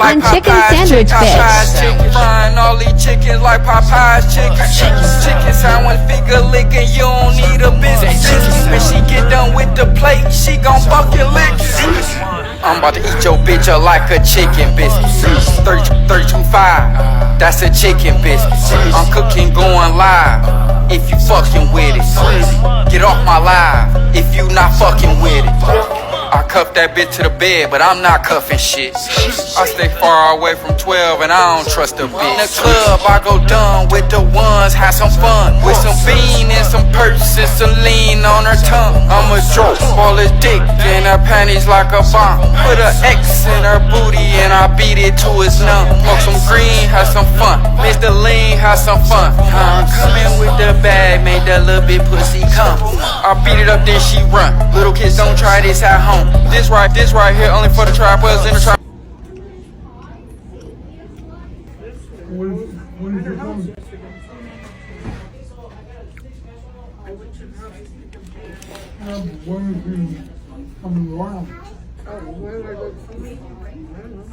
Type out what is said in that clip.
one chicken sandwich, bitch. Chicken frying all these chickens like Popeye's chicken. Chicken sound one finger licking, you don't need a business. When she get done with the plate, she gon' fucking lick it. I'm about to eat your bitch up like a chicken biscuit. 32.5, that's a chicken biscuit. I'm cooking going live, if you fucking with it. Get off my live, if you not fucking with it. I cuff that bitch to the bed, but I'm not cuffing shit. I stay far away from 12 and I don't trust a bitch. In the club, I go dumb with the ones, have some fun. With some bean and some purse and some lean on her tongue. I'm a joke, ball his dick in her panties like a bomb. Put a X in her booty and I beat it to his numb. Smoke some green, have some fun. Mr. Lean, have some fun. I'm coming with the bag, made that little bit pussy come. I beat it up, then she run. Little kids don't try this at home. This right here only for the tripers in the trap. When is your coming? When is he coming around? Oh, when are they coming? I don't know.